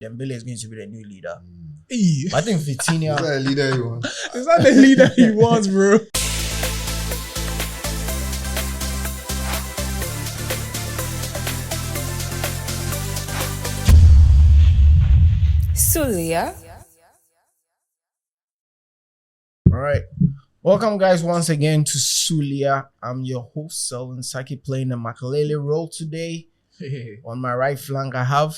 Dembele is going to be the new leader. Hey. I think Vitinha. Is that a leader you want? Is that the leader he wants, bro? Sulia. All right. Welcome, guys, once again to Sulia. I'm your host, Selwyn, playing the Makalele role today. On my right flank, I have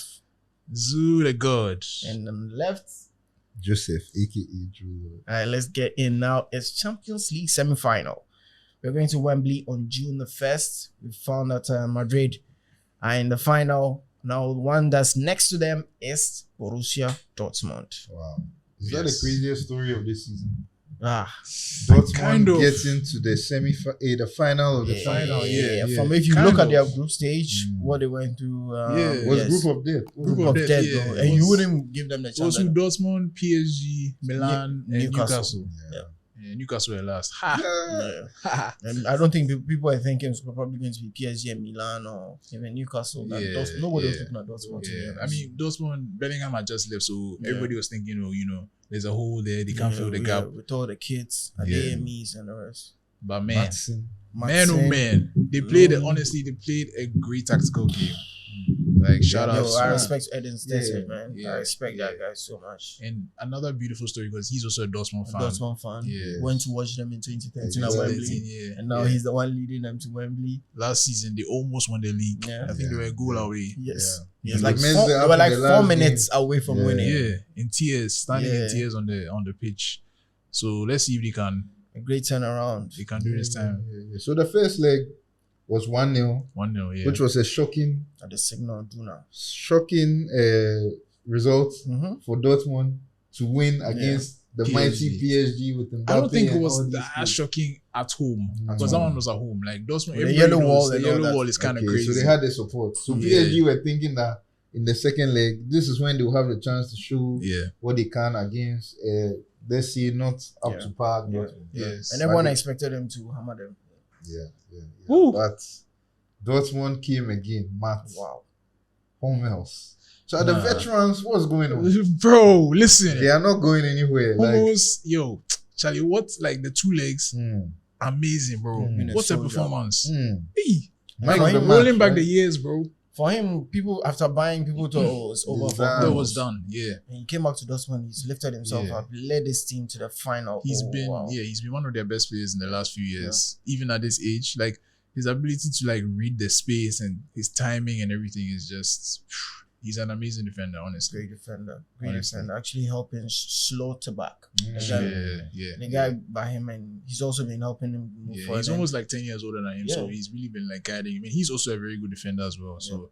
Zuu the God. And on the left, Joseph, aka Drew. all right, let's get in now. It's Champions League semi-final. We're going to Wembley on June the 1st. We found that Madrid are in the final. Now, the one that's next to them is Borussia Dortmund. Wow. Is that the craziest story of this season? Dortmund kind of gets into the the final of the final. Yeah. From if you look at their group stage, what they went through, was group of death. Group of death, bro. And you wouldn't give them the chance. Also, Dortmund, PSG, Milan, and Newcastle. Yeah. Newcastle were last. And I don't think people are thinking it's probably going to be PSG and Milan or even Newcastle. Nobody was looking at Dortmund. I mean, Dortmund, Bellingham had just left, so everybody was thinking, there's a hole there. They can't fill the gap. With all the kids, and the AMEs and the rest. But man, man, they played a great tactical game. Like shout out. I respect Eden Stetson, man. Yeah, I respect that guy so much. And another beautiful story because he's also a Dortmund fan. Yeah. Went to watch them in 2013 at Wembley. And now he's the one leading them to Wembley. Last season they almost won the league. Yeah. I think they were a goal away. Yes. They were like 4 minutes away from winning. Yeah. In tears, standing in tears on the pitch. So let's see if they can. A great turnaround. They can do this time. So the first leg was 1-0. 1-0, yeah. Which was a shocking at the Signal Iduna. Shocking result for Dortmund to win against the PSG. Mighty PSG with Mbappe. I don't think it was that shocking at home because that one was at home. Like Dortmund, the yellow wall is kind of crazy. So they had the support. So PSG were thinking that in the second leg, this is when they will have the chance to show what they can against. Let's see, not up to par. Yes. And everyone expected them to hammer them. But Dortmund came again. Wow. Home else. So the veterans, what's going on? Bro, listen. They are not going anywhere. Charlie, what, like the 2 legs? Amazing, bro. What a performance. Hey. Rolling back the years, bro. For him, people, after buying, people thought it was over. That was done, yeah. And he came back to Dortmund, he's lifted himself up, led his team to the final. He's been one of their best players in the last few years. Even at this age, like his ability to like read the space and his timing and everything is just, he's an amazing defender, honestly. Great defender. Actually helping Slaughterback. The guy by him, and he's also been helping him move forward. He's almost like 10 years older than him, so he's really been like guiding him. And he's also a very good defender as well. So,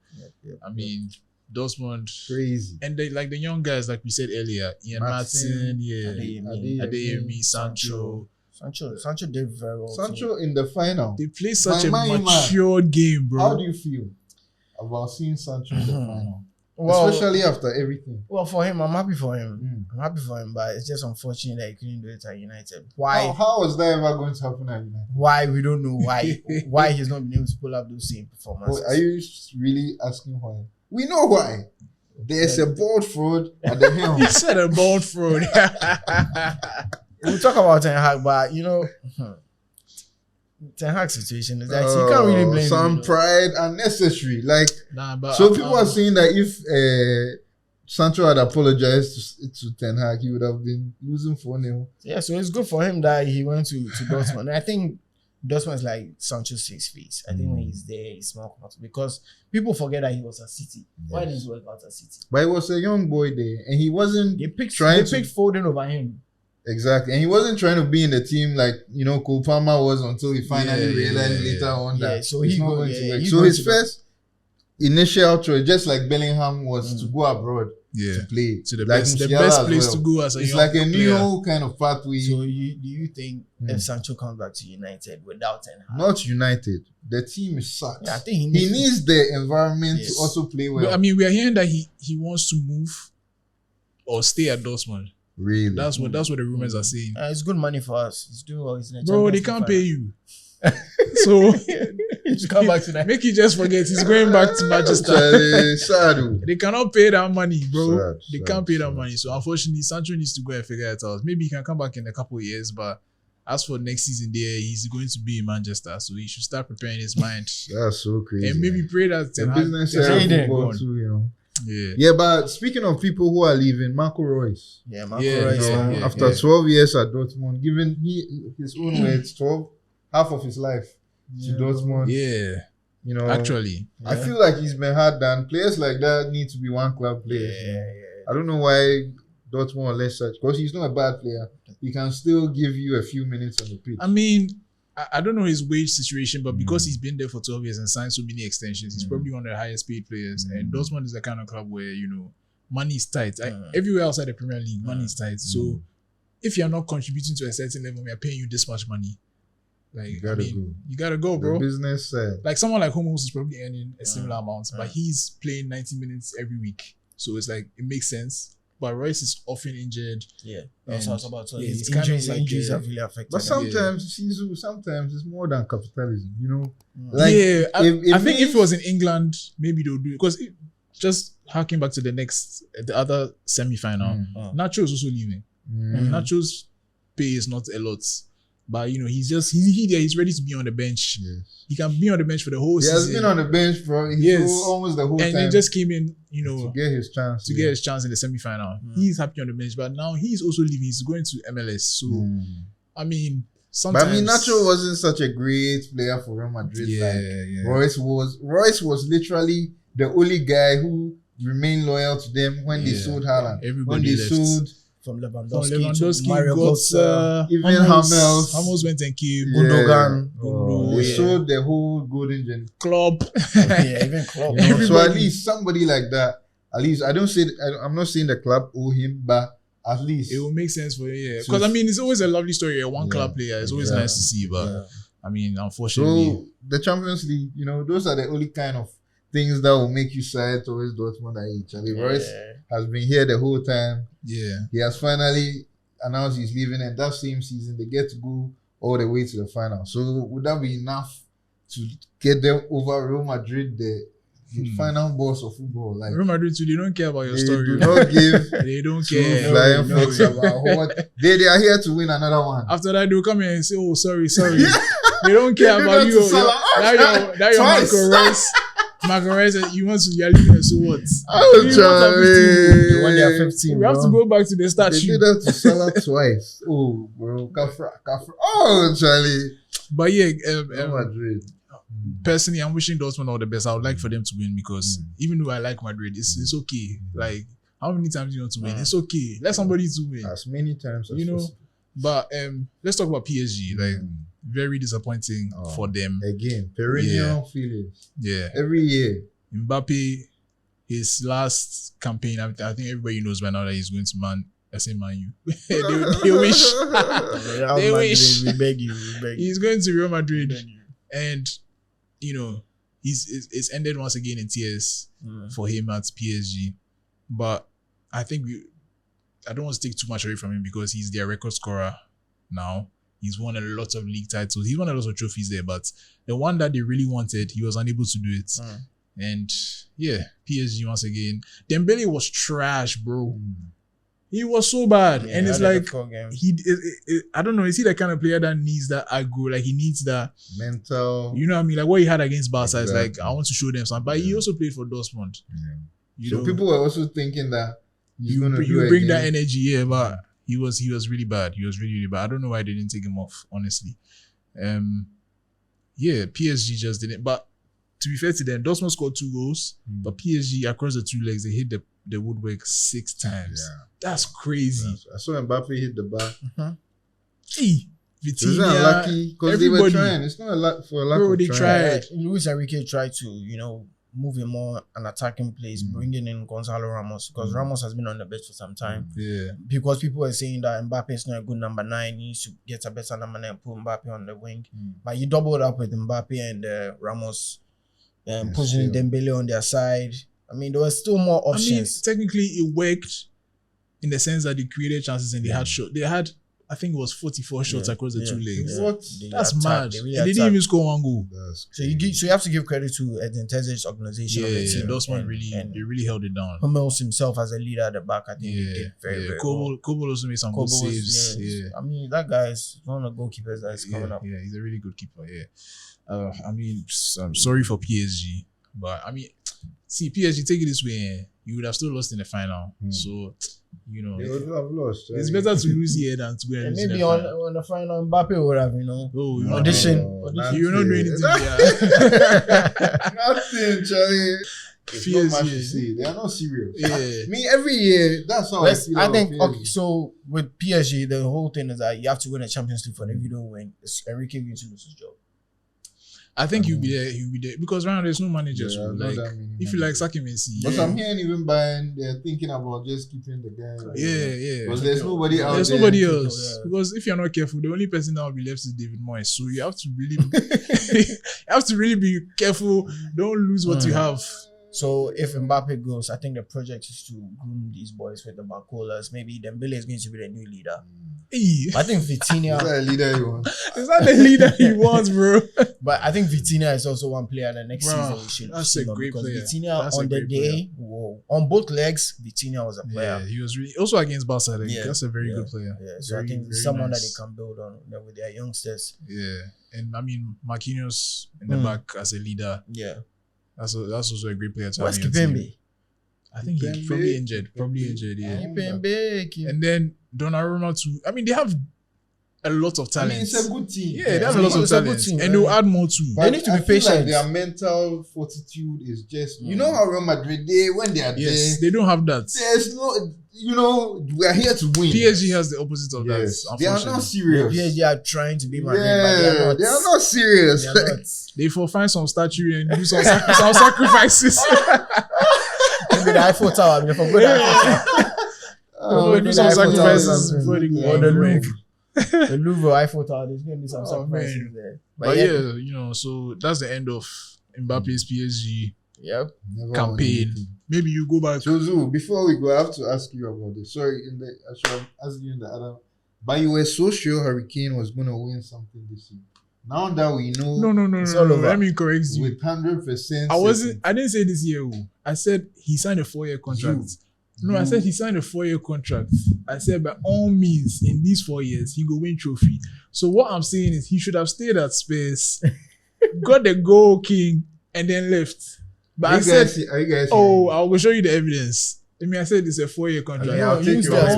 I mean, Dortmund, crazy. And they, like the young guys, like we said earlier, Ian Martin, Adeyemi, Sancho did very well. Sancho in the final. They play such a matured game, bro. How do you feel about seeing Sancho in the final? Well, especially after everything. Well, for him, I'm happy for him. But it's just unfortunate that he couldn't do it at United. Why? How was that ever going to happen at United? Why? We don't know why. Why he's not been able to pull up those same performances. Are you really asking why? We know why. There's a bald fraud at the helm. He said a bald fraud. We'll talk about Ten Hag, but Ten Hag situation is that you can't really blame some pride unnecessary. So people are saying that if Sancho had apologized to Ten Hag, he would have been losing 4-0. Yeah, so it's good for him that he went to Dortmund. And I think Dortmund is like Sancho's 6 feet. I think when he's there, he's more comfortable because people forget that he was at City. Why didn't he work out at City? But he was a young boy there, and he wasn't. They picked Foden over him. Exactly, and he wasn't trying to be in the team like Cole Palmer was until he finally realized later on that so he's not going to work. So his first initial choice, just like Bellingham, was to go abroad to play. So the best place to go as a young player. It's like a new kind of pathway. So do you think if Sancho comes back to United without Ten Hag? Not United. The team is sucks. Yeah, I think he needs the environment to also play well. But, I mean, we are hearing that he wants to move or stay at Dortmund. Really? That's what the rumors are saying. It's good money for us. He's doing all his. Bro, they can't pay you. So to come back to that. make you just forget he's going back to Manchester. Sad. They cannot pay that money, bro. Sad, they can't pay that money. So unfortunately, Sancho needs to go and figure it out. Maybe he can come back in a couple of years, but as for next season there, he's going to be in Manchester. So he should start preparing his mind. That's so crazy. And maybe pray that the business side of football too, you know. Yeah, but speaking of people who are leaving, Marco Reus. Yeah, Marco Reus. After 12 years at Dortmund, given his own words, 12, half of his life to Dortmund. Yeah. You know, actually, I feel like he's been hard done. Players like that need to be one club players. I don't know why Dortmund are less such, because he's not a bad player. He can still give you a few minutes on the pitch. I mean, I don't know his wage situation, but because he's been there for 12 years and signed so many extensions, he's probably one of the highest paid players. And Dortmund is the kind of club where, you know, money is tight. Everywhere outside the Premier League, money is tight. So if you're not contributing to a certain level, we are paying you this much money. Like, you gotta go, bro. The business side. Like someone like Hummels is probably earning a similar amount, but he's playing 90 minutes every week. So it's like, it makes sense. But Royce is often injured. Yeah, that's what I was about to say. His Injuries have really affected But him. sometimes it's more than capitalism, you know? Like, I think if it was in England, maybe they'll do it. Because just harking back to the other semi-final, Nacho is also leaving. Nacho's pay is not a lot. But, you know, he's ready to be on the bench. Yes. He can be on the bench for the whole season. He has been on the bench for almost the whole time. And he just came in, you know, to get his chance. Get his chance in the semi-final. He's happy on the bench. But now he's also leaving. He's going to MLS. So, I mean, sometimes... But I mean, Nacho wasn't such a great player for Real Madrid. Royce was literally the only guy who remained loyal to them when they sold Haaland. Everybody left. From Lewandowski to Mario Götze, even Hummels went and came. Gundogan. They sold the whole golden gen club. Even club. You know, so at least somebody like that. At least I'm not saying the club owe him, but at least it will make sense for you. Because I mean, it's always a lovely story. A club player, it's always nice to see. But I mean, unfortunately, so the Champions League, you know, those are the only kind of things that will make you side towards Dortmund. Charlie Royce has been here the whole time. Yeah, he has finally announced he's leaving, and that same season they get to go all the way to the final. So would that be enough to get them over Real Madrid, the final boss of football? Like Real Madrid too, they don't care about your story. Do not give they don't care. Flying fox about what they are here to win another one. After that, they'll come here and say, "Oh, sorry." They don't care about you. That your Marco Reus. Marco Reus, you want to yell at so what? Oh, Charlie. When they are 15, we have to go back to the statue. They did that to Salah twice. Oh, bro. Kafra. Oh, Charlie. But yeah, Madrid. Personally, I'm wishing Dortmund all the best. I would like for them to win because even though I like Madrid, it's okay. Like, how many times do you want to win? It's okay. Let somebody to win. As many times as you know. possible. But let's talk about PSG. Like, very disappointing for them. Again, perennial feelings. Yeah. Every year. Mbappe, his last campaign, I think everybody knows by now that he's going to Man U. they wish. They wish. We beg you. He's going to Real Madrid. And, you know, it's ended once again in tears for him at PSG. But I think I don't want to take too much away from him because he's their record scorer now. He's won a lot of league titles. He's won a lot of trophies there, but the one that they really wanted, he was unable to do it. And yeah, PSG once again. Dembele was trash, bro. He was so bad. And it's like, I don't know, is he the kind of player that needs that aggro? Like he needs that mental. You know what I mean? Like what he had against Barca is like, I want to show them something. But he also played for Dortmund. So people were also thinking that you bring that energy, but he was really bad. He was really, really bad. I don't know why they didn't take him off, honestly. PSG just didn't. But to be fair to them, Dortmund scored 2 goals, but PSG across the 2 legs, they hit the woodwork 6 times. Yeah. That's crazy. I saw Mbappe hit the bar. Vitinha, unlucky because they were trying. It's not a lot for a lack of they tried. Luis Enrique tried to, moving more an attacking place, bringing in Gonzalo Ramos because Ramos has been on the bench for some time. Yeah. Because people were saying that Mbappe is not a good number 9, he needs to get a better number 9 and put Mbappe on the wing. But you doubled up with Mbappe and Ramos, pushing Dembele on their side. I mean, there were still more options. I mean, technically it worked in the sense that they created chances and they had shot. They had I think it was 44 shots across the 2 legs. Yeah. What? That's mad. They didn't even score 1 goal. So you have to give credit to Edin Terzic's organization. Yeah, Dortmund they really held it down. Hummels himself as a leader at the back, I think he did very well. Kobo also made some good saves. I mean, that guy is one of the goalkeepers that is coming up. Yeah, he's a really good keeper. Yeah. I mean, I'm sorry for PSG, but I mean, see, PSG, take it this way, you would have still lost in the final. So, you know, they would have lost. It's better to lose here than to win. Maybe on the final, Mbappe would have, audition. You're not doing anything. Nothing, Charlie. Not much to say. They are not serious. Every year, that's how I think. Okay, so with PSG, the whole thing is that you have to win a Champions League for them. If you don't win, Enrique going to lose his job. I think he'll be there. Because right now there's no managers. If you like sacking Messi. But I'm hearing even Bayern, they're thinking about just keeping the guy. Because there's nobody out there. There's nobody else. Because if you're not careful, the only person that will be left is David Moyes. So you have to really be careful. Don't lose what you have. So if Mbappe goes, I think the project is to groom these boys with the Barcolas. Maybe Dembele is going to be the new leader. I think Vitinha. Is that a leader he wants? Is that the leader he wants, bro? But I think Vitinha is also one player the next season we should. That's a great player. Vitinha on the day, on both legs, Vitinha was a player. Yeah, he was really also against Barca. That's a very good player. Yeah, so I think someone that they can build on with their youngsters. Yeah, and I mean Marquinhos in the back as a leader. Yeah. That's also a great player to Where's have. Kimpembe? I think he's probably injured. Yeah. Kimpembe. And then Donnarumma too. I mean, they have a lot of talent. I mean, it's a good team. Yeah, they have a lot of talent. And they'll add more too. They need to be patient. Like their mental fortitude is just, you know how Real Madrid, when they are there. They don't have that. There's no, we are here to win. PSG has the opposite of that. They are not serious. PSG are trying to be Madrid, but they are not serious. They are not. They find some statue and do some sacrifices. Maybe the Eiffel Tower. Do some sacrifices before they go on the Louvre. The Louvre Eiffel Tower. There's going to be some sacrifices there. But yeah, so that's the end of Mbappe's PSG campaign. Maybe you go back. So Zuu, before we go, I have to ask you about this. Sorry, I should have asked you in the other. But you were so sure Hurricane was going to win something this year. Now that we know, no. Let me correct you. With 100%. I didn't say this year. I said he signed a 4-year contract. I said he signed a 4-year contract. I said by all means, in these 4 years, he go win trophy. So what I'm saying is he should have stayed at Spurs, got the goal king, and then left. But I said, I will show you the evidence. I mean, I said it's a 4-year contract. I'll take your I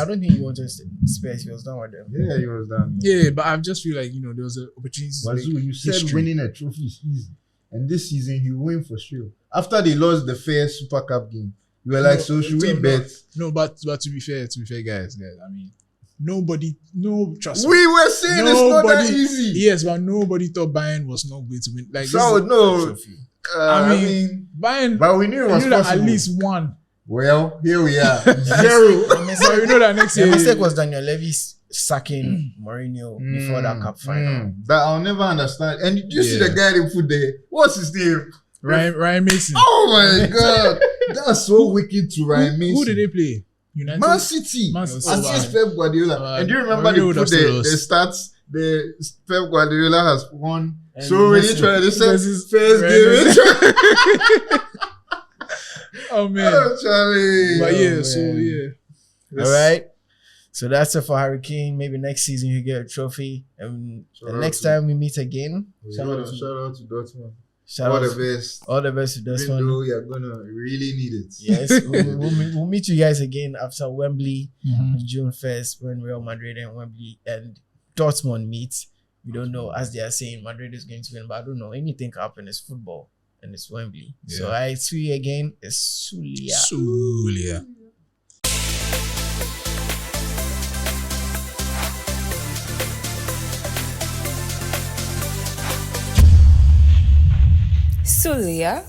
don't think he wanted Spurs. He was done with them. Yeah, he was done. Yeah, but I just feel like, there was an opportunity. But Zuu, you said winning a trophy is easy. And this season, he will win for sure. After they lost the first Super Cup game, you were like, so should we bet? No, but to be fair, guys, I mean, trust me. We were saying it's not that easy. Yes, but nobody thought Bayern was not going to win. Like, I mean, Bayern, but we knew it was possible. At least one. Well, here we are. 0. So you know that next year. The mistake was Daniel Levy sacking Mourinho before that cup final. That I'll never understand. And did you see the guy they put there? What's his name? Ryan Mason. Oh my God. That's so wicked to Ryan Mason. Who did they play? United? Man City. Against Pep Guardiola. And do you remember they put the stats? The Pep Guardiola has won. And so when he tried to say first game. Oh man. Oh, Charlie. But All right. So that's it for Hurricane. Maybe next season you get a trophy. And the next time we meet again. Shout out to Dortmund. All the best to Dortmund. Even though you're gonna really need it. Yes, we'll meet you guys again after Wembley on June 1st when Real Madrid and Wembley and Dortmund meet. We don't know, as they are saying, Madrid is going to win, but I don't know. Anything can happen. It's football and it's Wembley. Yeah. So I see you again. It's Sulia. Sulia